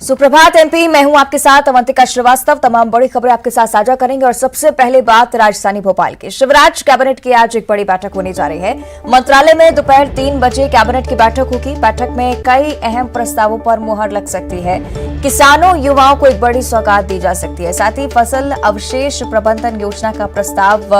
सुप्रभात एमपी, मैं हूं आपके साथ अवंतिका श्रीवास्तव। तमाम बड़ी खबरें आपके साथ साझा करेंगे और सबसे पहले बात राजधानी भोपाल की। शिवराज कैबिनेट की आज एक बड़ी बैठक होने जा रही है। मंत्रालय में दोपहर 3 बजे कैबिनेट की बैठक होगी। बैठक में कई अहम प्रस्तावों पर मुहर लग सकती है। किसानों युवाओं को एक बड़ी सौगात दी जा सकती है। साथ ही फसल अवशेष प्रबंधन योजना का प्रस्ताव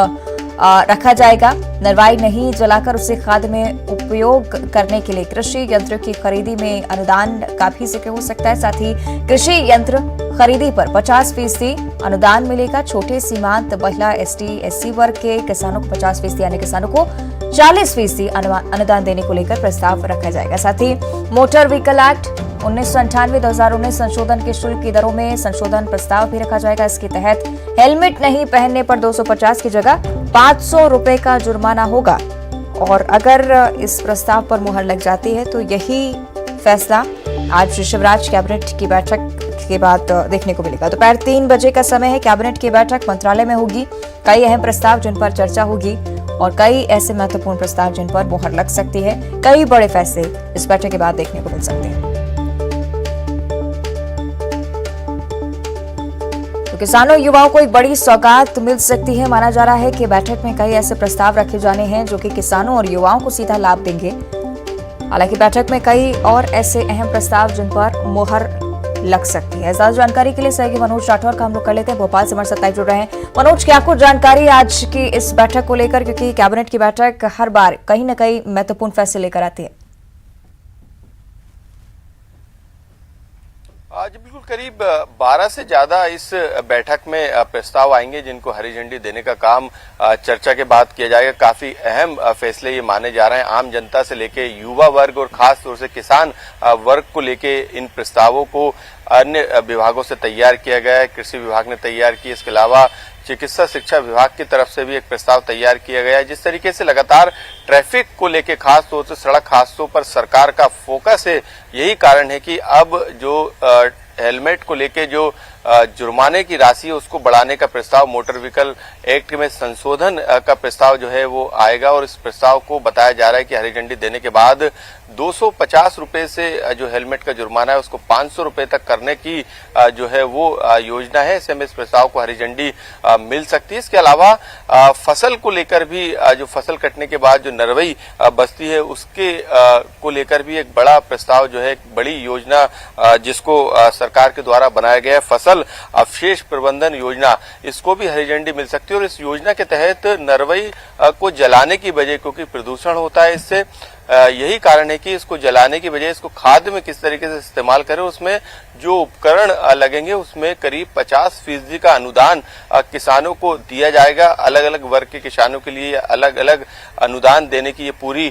रखा जाएगा। नरवाई नहीं जलाकर उसे खाद में उपयोग करने के लिए कृषि यंत्र की खरीदी में अनुदान का भी जिक्र हो सकता है। साथ ही कृषि यंत्र खरीदी पर 50% अनुदान मिलेगा। छोटे सीमांत महिला ST/SC वर्ग के किसानों को 50%, यानी किसानों को 40% अनुदान देने को लेकर प्रस्ताव रखा जाएगा। साथ ही मोटर व्हीकल एक्ट 1998-2019 संशोधन के शुल्क की दरों में संशोधन प्रस्ताव भी रखा जाएगा। इसके तहत हेलमेट नहीं पहनने पर 250 की जगह 500 रुपए का जुर्माना होगा। और अगर इस प्रस्ताव पर मुहर लग जाती है तो यही फैसला आज शिवराज कैबिनेट की बैठक के बाद देखने को मिलेगा। दोपहर 3 बजे का समय है। कैबिनेट की बैठक मंत्रालय में होगी। कई अहम प्रस्ताव जिन पर चर्चा होगी और कई ऐसे महत्वपूर्ण प्रस्ताव जिन पर मुहर लग सकती है। कई बड़े फैसले इस बैठक के बाद देखने को मिल सकते हैं। तो किसानों युवाओं को एक बड़ी सौगात मिल सकती है। माना जा रहा है कि बैठक में कई ऐसे प्रस्ताव रखे जाने हैं जो कि किसानों और युवाओं को सीधा लाभ देंगे। हालांकि बैठक में कई और ऐसे अहम प्रस्ताव जिन पर मुहर लग सकती है। ज्यादा जानकारी के लिए सहयोगी मनोज राठौर का हम लोग कर लेते हैं। भोपाल से हमारे साथ जुड़ रहे हैं। मनोज, क्या कुछ जानकारी आज की इस बैठक को लेकर, क्योंकि कैबिनेट की बैठक हर बार कहीं न कहीं महत्वपूर्ण फैसले लेकर आती है। आज बिल्कुल करीब 12 से ज्यादा इस बैठक में प्रस्ताव आएंगे जिनको हरी झंडी देने का काम चर्चा के बाद किया जाएगा। काफी अहम फैसले ये माने जा रहे हैं। आम जनता से लेके युवा वर्ग और खास तौर से किसान वर्ग को लेके इन प्रस्तावों को अन्य विभागों से तैयार किया गया है। कृषि विभाग ने तैयार की, इसके अलावा चिकित्सा शिक्षा विभाग की तरफ से भी एक प्रस्ताव तैयार किया गया है। जिस तरीके से लगातार ट्रैफिक को लेके खास तौर से सड़क हादसों पर सरकार का फोकस है, यही कारण है कि अब जो हेलमेट को लेके जो जुर्माने की राशि है उसको बढ़ाने का प्रस्ताव, मोटर व्हीकल एक्ट में संशोधन का प्रस्ताव जो है वो आएगा। और इस प्रस्ताव को बताया जा रहा है कि हरी झंडी देने के बाद 250 रुपए से जो हेलमेट का जुर्माना है उसको 500 रुपए तक करने की जो है वो योजना है। ऐसे में इस प्रस्ताव को हरी झंडी मिल सकती है। इसके अलावा फसल को लेकर भी जो फसल कटने के बाद जो नरवई बस्ती है उसके को लेकर भी एक बड़ा प्रस्ताव जो है, एक बड़ी योजना जिसको सरकार के द्वारा बनाया गया है, फसल अवशेष प्रबंधन योजना, इसको भी हरी झंडी मिल सकती है। और इस योजना के तहत नरवई को जलाने की बजाय, क्योंकि प्रदूषण होता है इससे, यही कारण है कि इसको जलाने की बजाय इसको खाद में किस तरीके से इस्तेमाल करें, उसमें जो उपकरण लगेंगे उसमें करीब 50% का अनुदान किसानों को दिया जाएगा। अलग अलग वर्ग के किसानों के लिए अलग अलग अनुदान देने की ये पूरी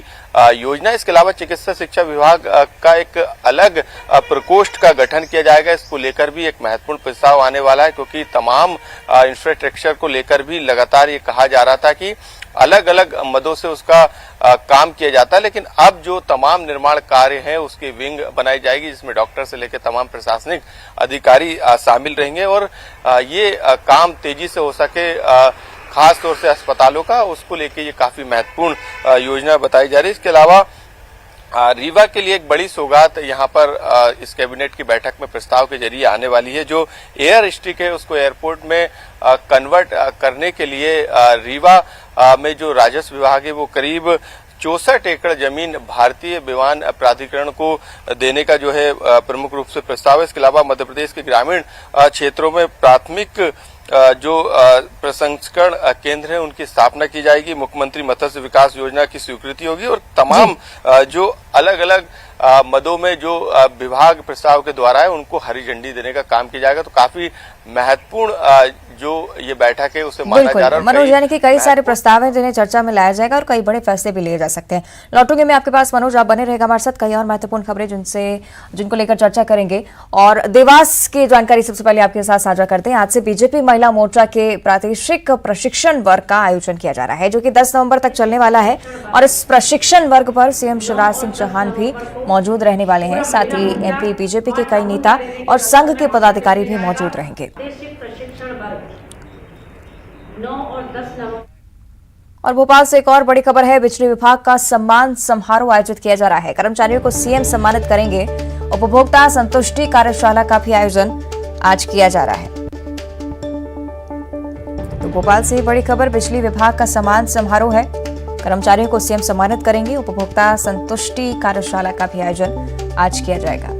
योजना। इसके अलावा चिकित्सा शिक्षा विभाग का एक अलग प्रकोष्ठ का गठन किया जाएगा। इसको लेकर भी एक महत्वपूर्ण प्रस्ताव आने वाला है, क्योंकि तमाम इंफ्रास्ट्रक्चर को लेकर भी लगातार ये कहा जा रहा था कि अलग अलग मदों से उसका काम किया जाता है, लेकिन अब जो तमाम निर्माण कार्य हैं उसकी विंग बनाई जाएगी जिसमें डॉक्टर से लेकर तमाम प्रशासनिक अधिकारी शामिल रहेंगे और ये काम तेजी से हो सके, खास तौर से अस्पतालों का, उसको लेके ये काफी महत्वपूर्ण योजना बताई जा रही है। इसके अलावा रीवा के लिए एक बड़ी सौगात यहाँ पर इस कैबिनेट की बैठक में प्रस्ताव के जरिए आने वाली है। जो एयर स्ट्रिक है उसको एयरपोर्ट में कन्वर्ट करने के लिए रीवा में जो राजस्व विभाग है वो करीब 64 एकड़ जमीन भारतीय विमान प्राधिकरण को देने का जो है प्रमुख रूप से प्रस्ताव है। इसके अलावा मध्य प्रदेश के ग्रामीण क्षेत्रों में प्राथमिक जो प्रसंस्करण केंद्र है उनकी स्थापना की जाएगी। मुख्यमंत्री मत्स्य विकास योजना की स्वीकृति होगी और तमाम जो अलग अलग मदों में जो विभाग प्रस्ताव के द्वारा है उनको हरी झंडी देने का काम किया जाएगा। तो काफी महत्वपूर्ण जो ये बैठक है उसे माना जा रहा है। मनोज, यानी कि कई सारे प्रस्ताव हैं जिन्हें चर्चा में लाया जाएगा और कई बड़े फैसले भी लिए जा सकते हैं। लौटूंगे मैं आपके पास मनोज, आप बने रहेगा हमारे साथ। कई और महत्वपूर्ण खबरें जिनको लेकर चर्चा करेंगे। और देवास की जानकारी सबसे पहले आपके साथ साझा करते हैं। आज से बीजेपी महिला मोर्चा के प्रादेशिक प्रशिक्षण वर्ग का आयोजन किया जा रहा है, जो कि 10 नवंबर तक चलने वाला है। और इस प्रशिक्षण वर्ग पर सीएम शिवराज सिंह चौहान भी मौजूद रहने वाले हैं। साथ ही एमपी बीजेपी के कई नेता और संघ के पदाधिकारी भी मौजूद रहेंगे। और भोपाल से एक और बड़ी खबर है। बिजली विभाग का सम्मान समारोह आयोजित किया जा रहा है। कर्मचारियों को सीएम सम्मानित करेंगे उपभोक्ता संतुष्टि कार्यशाला का भी आयोजन आज किया जा रहा है। तो भोपाल से बड़ी खबर, बिजली विभाग का सम्मान समारोह है। कर्मचारियों को सीएम सम्मानित करेंगे। उपभोक्ता संतुष्टि कार्यशाला का भी आयोजन आज किया जाएगा।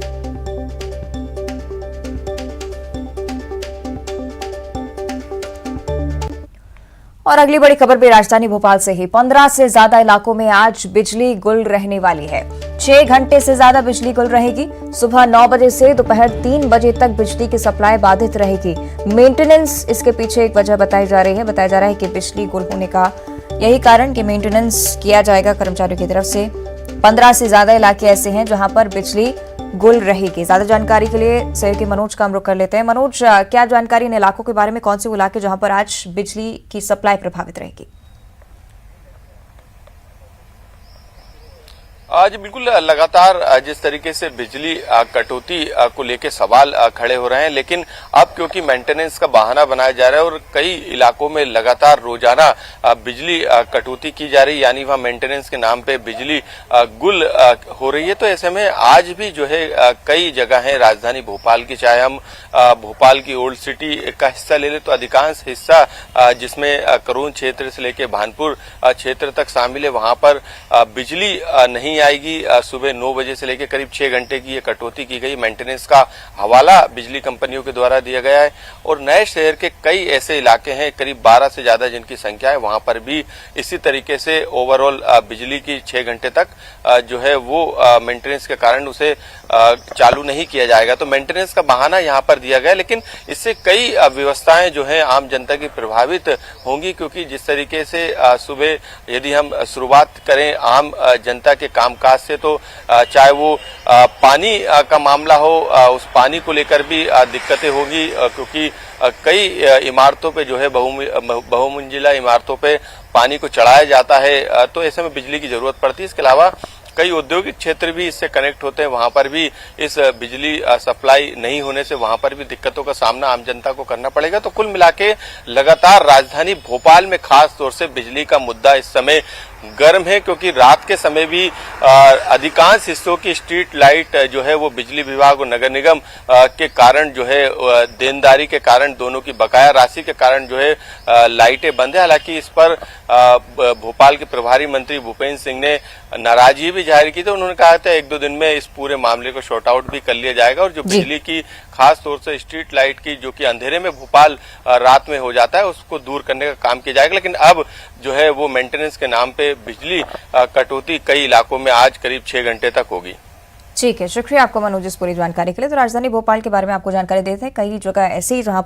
और अगली बड़ी खबर भी राजधानी भोपाल से ही। 15 से ज्यादा इलाकों में आज बिजली गुल रहने वाली है। 6 घंटे से ज्यादा बिजली गुल रहेगी। सुबह 9 बजे से दोपहर 3 बजे तक बिजली की सप्लाई बाधित रहेगी। मेंटेनेंस इसके पीछे एक वजह बताई जा रही है। बताया जा रहा है कि बिजली गुल होने का यही कारण कि मेंटेनेंस किया जाएगा कर्मचारियों की तरफ से। 15 से ज्यादा इलाके ऐसे हैं जहां पर बिजली गुल रहेगी। ज्यादा जानकारी के लिए सहयोगी मनोज का हम रुख कर लेते हैं। मनोज, क्या जानकारी इन इलाकों के बारे में, कौन से वो इलाके जहां पर आज बिजली की सप्लाई प्रभावित रहेगी? आज बिल्कुल लगातार जिस तरीके से बिजली कटौती को लेकर सवाल खड़े हो रहे हैं, लेकिन अब क्योंकि मेंटेनेंस का बहाना बनाया जा रहा है और कई इलाकों में लगातार रोजाना बिजली कटौती की जा रही है, यानी वहां मेंटेनेंस के नाम पे बिजली गुल हो रही है, तो ऐसे में आज भी जो है कई जगह है राजधानी भोपाल की, चाहे हम भोपाल की ओल्ड सिटी का हिस्सा ले ले तो अधिकांश हिस्सा जिसमें करोन क्षेत्र से लेकर भानपुर क्षेत्र तक शामिल है, वहां पर बिजली नहीं आएगी। सुबह 9 बजे से लेकर करीब 6 घंटे की ये कटौती की गई। मेंटेनेंस का हवाला बिजली कंपनियों के द्वारा दिया गया है और नए शहर के कई ऐसे इलाके हैं, करीब 12 से ज्यादा जिनकी संख्या है, वहां पर भी इसी तरीके से ओवरऑल बिजली की 6 घंटे तक जो है वो मेंटेनेंस के कारण उसे चालू नहीं किया जाएगा। तो मेंटेनेंस का बहाना यहाँ पर दिया गया, लेकिन इससे कई व्यवस्थाएं जो है आम जनता की प्रभावित होंगी, क्योंकि जिस तरीके से सुबह यदि हम शुरुआत करें आम जनता के कामकाज से, तो चाहे वो पानी का मामला हो, उस पानी को लेकर भी दिक्कतें होगी, क्योंकि कई इमारतों पे जो है बहुमंजिला इमारतों पे पानी को चढ़ाया जाता है, तो ऐसे में बिजली की जरूरत पड़ती है। इसके अलावा कई औद्योगिक क्षेत्र भी इससे कनेक्ट होते हैं, वहां पर भी इस बिजली सप्लाई नहीं होने से वहां पर भी दिक्कतों का सामना आम जनता को करना पड़ेगा। तो कुल मिला के लगातार राजधानी भोपाल में खास तौर से बिजली का मुद्दा इस समय गर्म है, क्योंकि रात के समय भी अधिकांश हिस्सों की स्ट्रीट लाइट जो है वो बिजली विभाग और नगर निगम के कारण जो है देनदारी के कारण, दोनों की बकाया राशि के कारण जो है लाइटें बंद है। हालांकि इस पर भोपाल के प्रभारी मंत्री भूपेंद्र सिंह ने नाराजगी भी जाहिर की, तो उन्होंने कहा था 1-2 दिन में इस पूरे मामले को शॉर्ट आउट भी कर लिया जाएगा और जो बिजली की खास तौर से स्ट्रीट लाइट की जो कि अंधेरे में भोपाल रात में हो जाता है उसको दूर करने का काम किया जाएगा। लेकिन अब जो है वो मेंटेनेंस के नाम पे बिजली कटौती कई इलाकों में आज करीब 6 घंटे तक होगी। ठीक है, शुक्रिया आपको मनोज इस पूरी जानकारी के लिए। तो राजधानी भोपाल के बारे में आपको जानकारी देते हैं, कई जगह ऐसी जहां पर